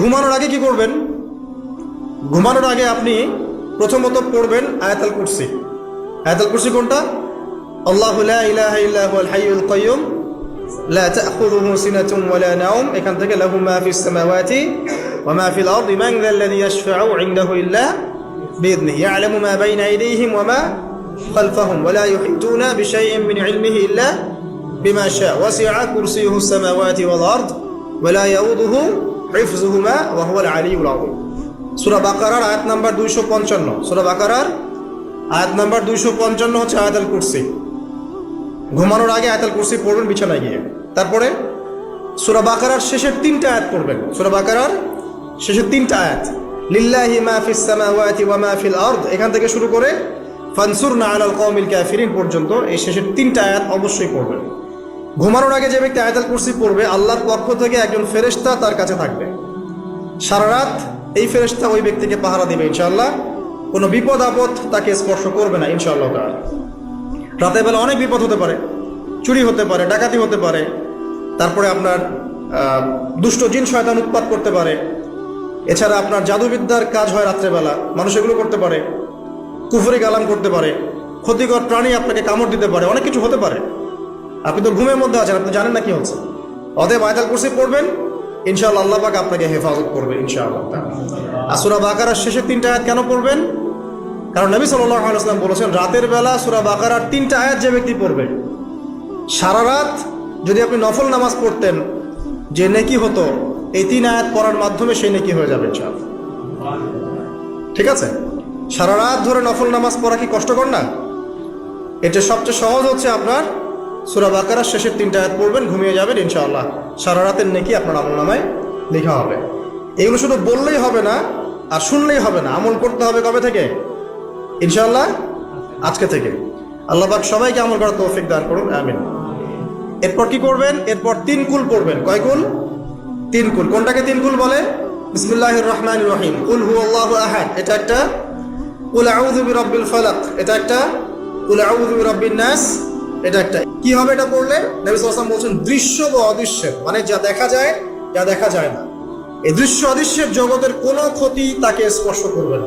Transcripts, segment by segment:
ঘুমানোর আগে কি করবেন? ঘুমানোর আগে আপনি প্রথমত পড়বেন আয়াতুল কুরসি। আয়াতুল কুরসি কোনটা? আল্লাহু লা ইলাহা ইল্লা হুয়াল হাইয়ুল কাইয়্যুম লা তাখুযুহু সিনাতুন ওয়া লা নাওম, এখান থেকে লাহু মা ফিস সামাওয়াতি ওয়া মা ফিল আরদি মান যাল্লাযী ইয়াশফা'ু ইনদাহু ইল্লা বিইذনিহি ইয়া'লামু মা বাইনা আইদিহিম ওয়া মা খালফাহুম ওয়া লা ইউহিতুনা বিশাইইন মিন ইলমিহি ইল্লা বিমা শা'a ওয়াসি'a কুরসিয়ুহু সামাওয়াতি ওয়াল আরদ ওয়া লা ইয়াউদুহু হিফযুহুমা ওয়া হুয়াল আলিয়্যুল আযীম। সূরা বাকারার আয়াত নাম্বার 255। সূরা বাকারার আয়াত নাম্বার 255 হচ্ছে আয়াতুল কুরসি। ঘুমানোর আগে আয়াতুল কুরসি পড়বেন বিছানায় গিয়ে। তারপরে সূরা বাকারার শেষের 3টা আয়াত পড়বেন। সূরা বাকারার শেষের 3টা আয়াত, লিল্লাহি মা ফিস সামাওয়াতি ওয়া মা ফিল আরদ, এখান থেকে শুরু করে ফানসুরনা আলাল কওমিল কাফিরিন পর্যন্ত এই শেষের 3টা আয়াত অবশ্যই পড়বেন। ঘুমানোর আগে যে ব্যক্তি আয়াতুল কুরসি পড়বে, আল্লাহর পক্ষ থেকে একজন ফেরেশতা তার কাছে থাকবে সারা রাত। এই ফেরেশতা ওই ব্যক্তিকে পাহারা দিবে ইনশাআল্লাহ। কোনো বিপদ আপদ তাকে স্পর্শ করবে না ইনশাআল্লাহ তাআলা। রাতের বেলা অনেক বিপদ হতে পারে, চুরি হতে পারে, ডাকাতি হতে পারে, তারপরে আপনার দুষ্ট জিন শয়তান উৎপাত করতে পারে, এছাড়া আপনার জাদুবিদ্যার কাজ হয় রাত্রেবেলা, মানুষ এগুলো করতে পারে, কুফরি কালাম করতে পারে, ক্ষতিকর প্রাণী আপনাকে কামড় দিতে পারে, অনেক কিছু হতে পারে। আপনি তো ঘুমের মধ্যে আছেন, আপনি জানেন না কি হচ্ছে। অতএব আয়াতুল কুরসি পড়বেন, ইনশাআল্লাহ আল্লাহ পাক আপনাকে হেফাজত করবে ইনশাআল্লাহ। আর সূরা বাকারার শেষের 3টা আয়াত কেন পড়বেন? কারণ নবী সাল্লাল্লাহু আলাইহি ওয়াসাল্লাম বলেছেন, রাতের বেলা সূরা বাকারার 3টা আয়াত যে ব্যক্তি পড়বে, সারা রাত যদি আপনি নফল নামাজ পড়তেন যে নেকি হতো, এই 3 আয়াত পড়ার মাধ্যমে সেই নেকি হয়ে যাবে ইনশাআল্লাহ। ঠিক আছে? সারা রাত ধরে নফল নামাজ পড়া কি কষ্টকর না? এটা সবচেয়ে সহজ হচ্ছে আপনার সূরা বাকারার শেষের 3টা আয়াত পড়বেন, ঘুমিয়ে যাবেন ইনশাআল্লাহ। সারা রাতের নেকি আপনার আমলনামায় লেখা হবে। এগুলো শুধু বললেই হবে না আর শুনলেই হবে না, আমল করতে হবে কবে থেকে? ইনশাআল্লাহ আজকে থেকে। আল্লাহ পাক সবাইকে আমল করার তৌফিক দান করুন, আমিন। এরপর কি করবেন? এরপর 3 কুল পড়বেন। কয় কুল? 3 কুল। কোনটাকে 3 কুল বলে? বিসমিল্লাহির রহমানির রহিম, কুল হুয়াল্লাহু আহাদ এটা একটা, কুল আউযু বিরাব্বিল ফালাক এটা একটা, কুল আউযু বিরাব্বিন নাস এটা একটা। কি হবে এটা পড়লে? নবী সাল্লাল্লাহু আলাইহি ওয়াসাল্লাম বলেছেন, দৃশ্য বা অদৃশ্যের, মানে যা দেখা যায় যা দেখা যায় না, এই দৃশ্য অদৃশ্যের জগতের কোনো ক্ষতি তাকে স্পর্শ করবে না।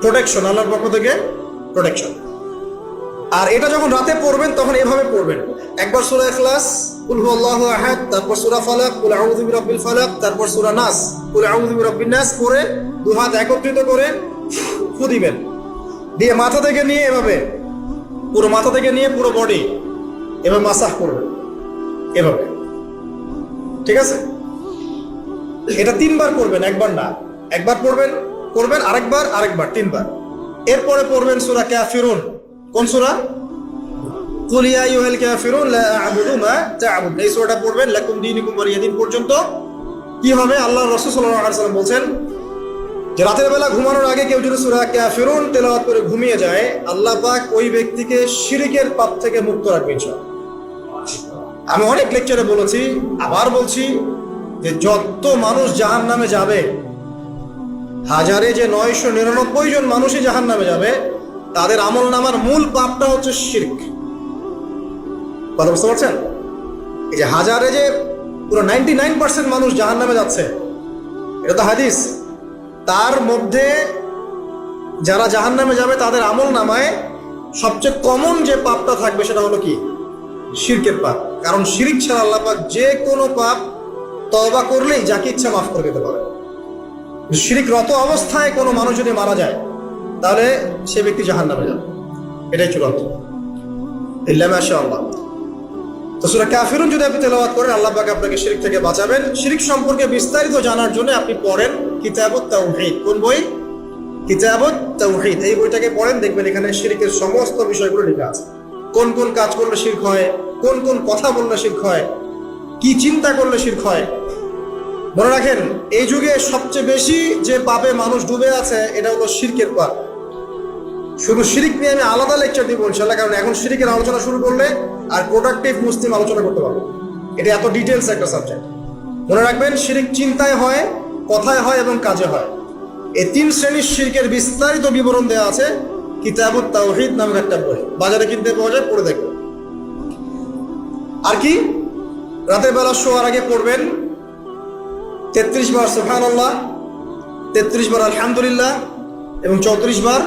প্রোটেকশন, আল্লাহর পক্ষ থেকে প্রোটেকশন। আর এটা যখন রাতে পড়বেন তখন এভাবে পড়বেন, একবার সূরা ইখলাস কুল হুয়াল্লাহু আহাদ, তারপর সূরা ফালাক কুল আউযু বিরাব্বিল ফালাক, তারপর সূরা নাস কুল আউযু বিরাব্বিন নাস পড়ে 2 হাত একত্রিত করে ফু দিবেন, দিয়ে মাথা থেকে নিয়ে এভাবে পুরো মাথা থেকে নিয়ে পুরো বডি এভাবে মাসাজ করবেন এভাবে। ঠিক আছে? এটা 3 বার করবেন, একবার না। একবার করবেন আরেকবার 3 বার। এরপরে পড়বেন সূরা কাফিরুন। কোন সূরা? কুল ইয়া আইয়ুহাল কাফিরুন লা আ'বুদু মা তা'বুদুন। এই সূরাটা পড়বেন লাকুম দীনুকুম ওয়ালিয়া দীন পর্যন্ত। কি হবে? আল্লাহর রাসূল সাল্লাল্লাহু আলাইহি ওয়াসাল্লাম বলেন যে রাতের বেলা ঘুমানোর আগে কেউ যদি সূরা কাফিরুন তেলাওয়াত করে ঘুমিয়ে যায়, আল্লাহ পাক ওই ব্যক্তিকে শিরকের পাপ থেকে মুক্ত রাখবে ইনশাআল্লাহ। আমি অনেক লেকচারে বলেছি, আবার বলছি যে যত মানুষ জাহান্নামে যাবে, হাজারে যে 999 জন মানুষই জাহান্নামে যাবে, তাদের আমলনামার মূল পাপটা হচ্ছে শিরক। কথা বুঝতে পারছেন? এই যে হাজারে যে পুরো 99% মানুষ জাহান্নামে যাচ্ছে, এটা তো হাদিস। তার মধ্যে যারা জাহান্নামে যাবে তাদের আমলনামায় সবচেয়ে কমন যে পাপটা থাকবে সেটা হলো কি? শিরকের পাপ। কারণ শিরক ছাড়া আল্লাহ পাক যে কোনো পাপ তওবা করলেই যাকে ইচ্ছা মাফ করে দিতে পারে। শিরকরত অবস্থায় কোনো মানুষ যদি মারা যায় তাহলে সে ব্যক্তি জাহান্নামে যাবে, এটাই চূড়ান্ত, ইল্লা মাশাআল্লাহ। তো সূরা কাফিরুন যদি আপনি তেলাওয়াত করেন, আল্লাহ পাক আপনাকে শিরক থেকে বাঁচাবেন। শিরক সম্পর্কে বিস্তারিত জানার জন্য আপনি পড়েন কিতাবুত তাওহীদ। কোন বই? কিতাবুত তাওহীদ। এই বইটাকে পড়েন, দেখবেন এখানে শিরকের সমস্ত বিষয়গুলো লেখা আছে। কোন কোন কাজ করলে শিরক হয়, কোন কোন কথা বললে শিরক হয়, কি চিন্তা করলে শিরক হয়। মনে রাখেন, এই যুগে সবচেয়ে বেশি যে পাপে মানুষ ডুবে আছে এটা হলো শিরকের পাপ। শুধু শিরক নিয়ে আমি আলাদা লেকচার দিব ইনশাআল্লাহ, কারণ এখন শিরকের আলোচনা শুরু করলে আর প্রোডাক্টিভ মুসলিম আলোচনা করতে পারবো। এটা এত ডিটেলস একটা সাবজেক্ট। মনে রাখবেন, শিরক চিন্তায় হয়, কথায় হয় এবং কাজে হয়। এই 3 শ্রেণীর শিরকের বিস্তারিত বিবরণ দেওয়া আছে কিতাবুত তাওহীদ নামের একটা বই, বাজারে কিনতে পাওয়া যায়, পড়ে দেখবেন। আর কি? রাতের বেলা শোয়ার আগে পড়বেন 33 বার সুবহানাল্লাহ, 33 বার আলহামদুলিল্লাহ এবং 34 বার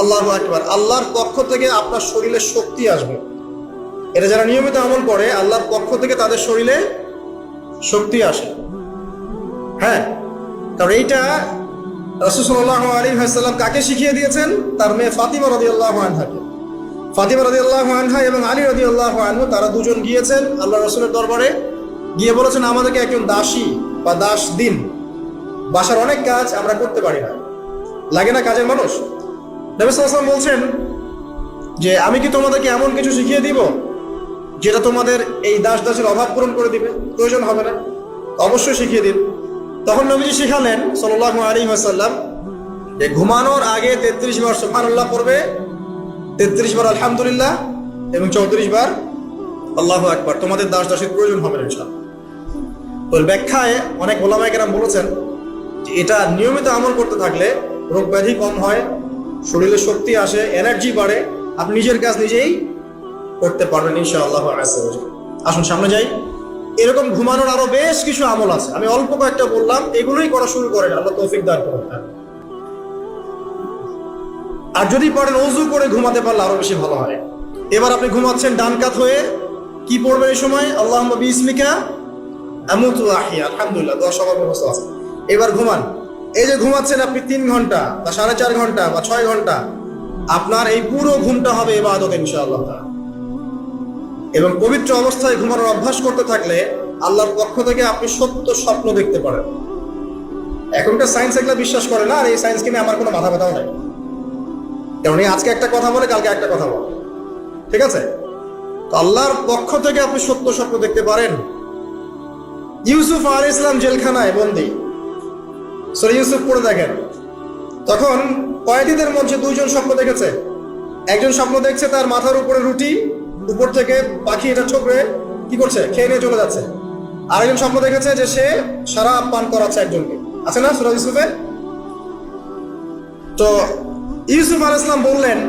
আল্লাহু আকবার। আল্লাহর পক্ষ থেকে আপনার শরীরে শক্তি আসবে। এটা যারা নিয়মিত আমল করে আল্লাহর পক্ষ থেকে তাদের শরীরে শক্তি আসে। হ্যাঁ, কারণ এইটা রাসূল সাল্লাল্লাহু আলাইহি ওয়াসাল্লাম কাকে শিখিয়ে দিয়েছেন? তার মেয়ে ফাতিমা রাদিয়াল্লাহু আনহাকে। ফাতিমা রাদিয়াল্লাহু আনহা এবং আলী রাদিয়াল্লাহু আনহু তারা দুজন গিয়েছেন আল্লাহ রাসূলের দরবারে, গিয়ে বলেছেন আমাদেরকে একজন দাসী বা দাস দিন, বাসার অনেক কাজ আমরা করতে পারি না, লাগে না কাজের মানুষ। নবী সাল্লাল্লাহু আলাইহি ওয়াসাল্লাম বলছেন যে আমি কি তোমাদেরকে এমন কিছু শিখিয়ে দিব যেটা তোমাদের এই দাস দাসের অভাব পূরণ করে দিবে, প্রয়োজন হবে না? অবশ্যই শিখিয়ে দিন। তখন নবীজি শিখালেন সাল্লাল্লাহু আলাইহি ওয়াসাল্লাম যে ঘুমানোর আগে 33 বার সুবহানাল্লাহ পড়বে, 33 বার আলহামদুলিল্লাহ এবং 34 বার আল্লাহু আকবার। তোমাদের দাস দাসীর প্রয়োজন হবে না ইনশাআল্লাহ। তো ব্যাখ্যায় অনেক ওলামায়ে কেরাম বলেছেন যে এটা নিয়মিত আমল করতে থাকলে রোগ ব্যাধি কম হয়, শরীরে শক্তি আসে, এনার্জি বাড়ে, আপনি নিজের কাজ নিজেই করতে পারবেন ইনশাআল্লাহ। আসুন সামনে যাই। এরকম ঘুমানোর আরো বেশ কিছু আমল আছে, আমি অল্প কয়েকটা বললাম, এগুলোই করা শুরু করেন, আল্লাহ তৌফিক দান করুন। আর যদি পারেন ওযু করে ঘুমাতে পারলে আরো বেশি ভালো হয়। এবার আপনি ঘুমাচ্ছেন ডান কাত হয়ে, কি পড়বেন এই সময়? আল্লাহুম্মা বিইসমিকা আমুতু ওয়া আহইয়া, আলহামদুলিল্লাহ, দোয়া সবার ব্যবস্থা আছে। এবার ঘুমান। এই যে ঘুমাচ্ছেন আপনি 3 ঘন্টা বা 4.5 ঘন্টা বা 6 ঘন্টা, আপনার এই পুরো ঘুমটা হবে ইবাদত ইনশাআল্লাহ। এবং পবিত্র অবস্থায় ঘুমানোর অভ্যাস করতে থাকলে আল্লাহর পক্ষ থেকে আপনি সত্য স্বপ্ন দেখতে পারেন। এখনকার সায়েন্স এগুলো বিশ্বাস করে না, আর এই সায়েন্সকে নিয়ে আমার কোনো মাথা ব্যথাও নাই। কারণ আজকে একটা কথা বলে কালকে একটা কথা বলে, ঠিক আছে? তো আল্লাহর পক্ষ থেকে আপনি সত্য স্বপ্ন দেখতে পারেন। ইউসুফ আলাইহিস সালাম জেলখানায় বন্দী, সূরা ইউসুফ পড়ে দেখেন। তখন কয়েদিদের মধ্যে 2 জন স্বপ্ন দেখেছে। একজন স্বপ্ন দেখছে তার মাথার উপরে রুটি, উপর থেকে পাখি এটা ঠোকরে কি করছে, খেয়ে নিয়ে চলে যাচ্ছে। আরেকজন স্বপ্ন দেখেছে যে সে শরাব পান করাচ্ছে একজনকে, আছে না সূরা ইউসুফে? তো ইউসুফ আলাইহিস সালাম বললেন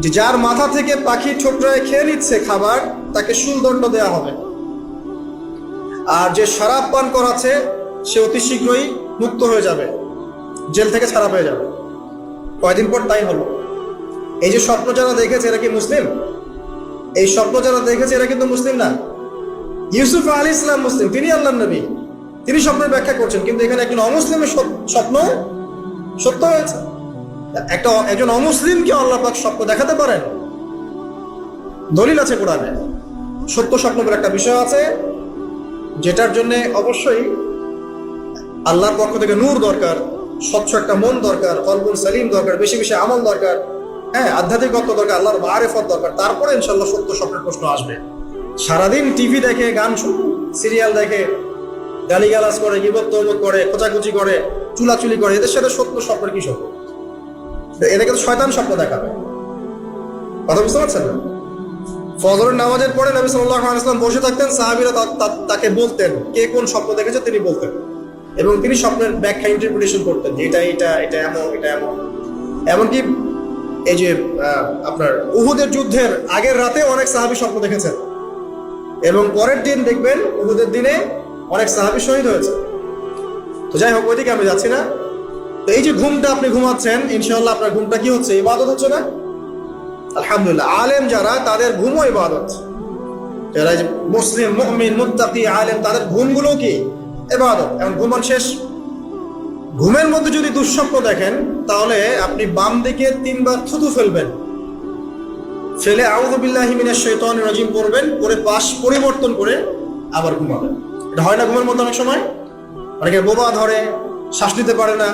যে যার মাথা থেকে পাখি ঠোকরায় খেয়ে নিচ্ছে খাবার, তাকে শুলদণ্ড দেওয়া হবে। আর যে শরাব পান করাচ্ছে সে অতি শীঘ্রই মুক্ত হয়ে যাবে, জেল থেকে ছাড়া পেয়ে যাবে। কয়দিন পর তাই হলো। এই যে স্বপ্ন যারা দেখেছে এরা কি মুসলিম? এই স্বপ্ন যারা দেখেছে এরা কিন্তু মুসলিম না। ইউসুফ আলাইহিস সালাম মুসলিম, তিনি আল্লাহর নবী, তিনি স্বপ্নের ব্যাখ্যা করছেন, কিন্তু এখানে একজন অমুসলিমের স্বপ্ন সত্য হয়েছে। একজন অমুসলিমকে আল্লাহ পাক স্বপ্ন দেখাতে পারেন, দলিল আছে কোরআনে। সত্য স্বপ্ন বলে একটা বিষয় আছে, যেটার জন্য অবশ্যই আল্লাহর পক্ষ থেকে নূর দরকার, স্বচ্ছ একটা মন দরকার, কলবুল সালিম দরকার, বেশি বেশি আমল দরকার, হ্যাঁ, আধ্যাত্মিকত্ব দরকার, আল্লাহর মারিফত দরকার। তারপরে ইনশাআল্লাহ সত্য স্বপ্নের প্রশ্ন আসবে। সারাদিন টিভি দেখে, গান শুনে, সিরিয়াল দেখে, গালিগালাজ করে, গীবত তহমত করে, খোঁচাখুচি করে, চুলাচুলি করে, এদের সাথে সত্য স্বপ্নের কি স্বপ্ন? এদেরকে তো শয়তান স্বপ্ন দেখাবে। কথা বুঝতে পারছেন না? ফজরের নামাজের পরে নবী সাল্লাল্লাহু আলাইহি ওয়াসাল্লাম বসে থাকতেন, সাহাবীরা তাকে বলতেন কে কোন স্বপ্ন দেখেছে তিনি বলতেন, এবং তিনি স্বপ্নের ব্যাখ্যা ইন্টারপ্রিটেশন করতেন যে এটা এমন, এটা এমন। এমনকি এই যে আপনার উহুদের যুদ্ধের আগের রাতে অনেক সাহাবী স্বপ্ন দেখেছেন, এবং পরের দিন দেখবেন উহুদের দিনে অনেক সাহাবী শহীদ হয়েছে। তো যাই হোক, ওইদিকে আমি যাচ্ছি না। তো এই যে ঘুমটা আপনি ঘুমাচ্ছেন, ইনশাআল্লাহ আপনার ঘুমটা কি হচ্ছে? ইবাদত হচ্ছে না? আলহামদুলিল্লাহ। আলেম যারা, তাদের ঘুমও ইবাদত। যারা মুসলিম, মুমিন, মুত্তাকি, আলেম, তাদের ঘুমগুলো কি ইবাদত। এখন ঘুমান শেষ, ঘুমের মধ্যে যদি দুঃস্বপ্ন দেখেন তাহলে আপনি বাম দিকে 3 বার থুতু ফেলবেন, ফেলে আউযু বিল্লাহি মিনাশ শাইতানির রাজিম পড়বেন, পরে পাশ পরিবর্তন করে আবার ঘুমাবেন। এটা হয় না ঘুমের মধ্যে অনেক সময়? অনেকে বোবা ধরে, শ্বাস নিতে পারে না।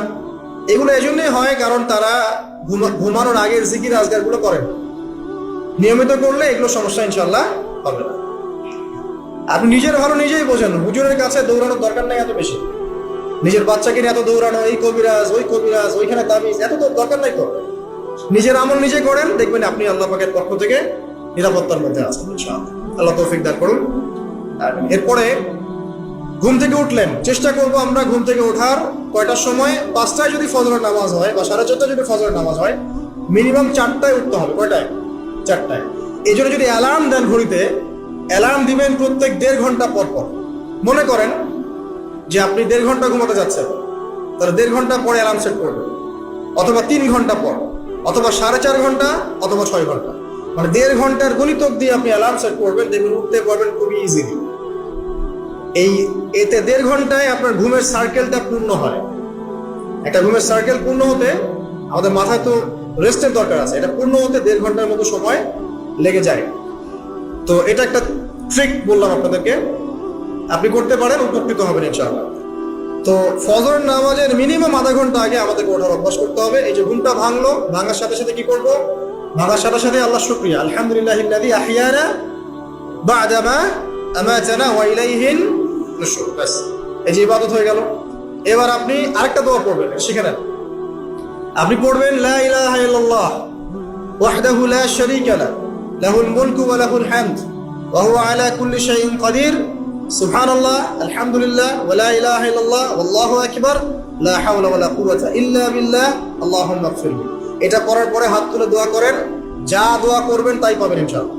এগুলো এজন্যই হয় কারণ তারা ঘুমানোর আগের জিকির আজগার গুলো করেন। নিয়মিত করলে এগুলো সমস্যা ইনশাআল্লাহ হবে না। আপনি নিজের ভালো নিজেই বোঝেন, হুজুরের কাছে দৌড়ানোর দরকার নেই এত বেশি। নিজের বাচ্চাকে নিয়ে এত দৌড়ানো, এই কবিরাজ, ওই কবিরাজ, ওইখানে তাবিজ, এত তো দরকার নাই তো। নিজের আমল নিজে করেন, দেখবেন আপনি আল্লাহ পাকের পক্ষ থেকে নিরাপত্তার মধ্যে আছেন ইনশাআল্লাহ। আল্লাহ তৌফিক দান করুন। এরপরে ঘুম থেকে উঠলেন, চেষ্টা করব আমরা ঘুম থেকে ওঠার কয়টার সময়? 5টায় যদি ফজরের নামাজ হয় বা 4:30টায় যদি ফজরের নামাজ হয়, মিনিমাম 4টায় উঠতে হবে। কয়টায়? 4টায়। এই জন্য যদি অ্যালার্ম দেন ঘড়িতে, অ্যালার্ম দিবেন প্রত্যেক 1.5 ঘন্টা পর পর। মনে করেন যে আপনি 1.5 ঘন্টা ঘুমাতে যাচ্ছেন, তাহলে 1.5 ঘন্টা পরে অ্যালার্ম সেট করবেন, অথবা 3 ঘন্টা পর, অথবা 4.5 ঘন্টা, অথবা 6 ঘন্টা, মানে 1.5 ঘন্টার গণিতক দিয়ে আপনি অ্যালার্ম সেট করবেন, দেখবেন উঠতে পারবেন খুবই ইজিলি। এতে 1.5 ঘন্টায় আপনার ঘুমের সার্কেলটা পূর্ণ হয়। একটা ঘুমের সার্কেল পূর্ণ হতে আমাদের মাথায় তো রেস্টের দরকার আছে, এটা পূর্ণ হতে 1.5 ঘন্টার মতো সময় লেগে যায়। তো এটা একটা ট্রিক বললাম আপনাদেরকে, আপনি করতে পারেন, উপকৃত হবেন ইনশাআল্লাহ। তো ফজর নামাজের মিনিমাম আধা ঘন্টা আগে আমাদেরকে ওঠার অভ্যাস করতে হবে। এই যে ঘুমটা ভাঙলো, ভাঙার সাথে সাথে কি করব? ভাঙার সাথে সাথে আল্লাহ শুকরিয়া, আলহামদুলিল্লাহিল্লাযী আহইয়ানা বা'দা মা আমাতানা ওয়া ইলাইহিন নুশুর। বাস, এই যে ইবাদত হয়ে গেল। এবার আপনি আরেকটা দোয়া পড়বেন, শিখে নেন। আপনি পড়বেন লা ইলাহা ইল্লাল্লাহ ওয়াহদাহু লা শারীকা লাহু লাহুল মুলকু ওয়া লাহুল হামদ ওয়া হুয়া আলা কুল্লি শাইইন কাদির সুবহানাল্লাহ আলহামদুলিল্লাহ ওয়া লা ইলাহা ইল্লাল্লাহ ওয়াল্লাহু আকবার লা হাওলা ওয়া লা কুওয়াতা ইল্লা বিল্লাহ আল্লাহুম্মা ইগফিরলি। এটা পড়ার পরে হাত তুলে দোয়া করেন, যা দোয়া করবেন তাই পাবেন ইনশাআল্লাহ।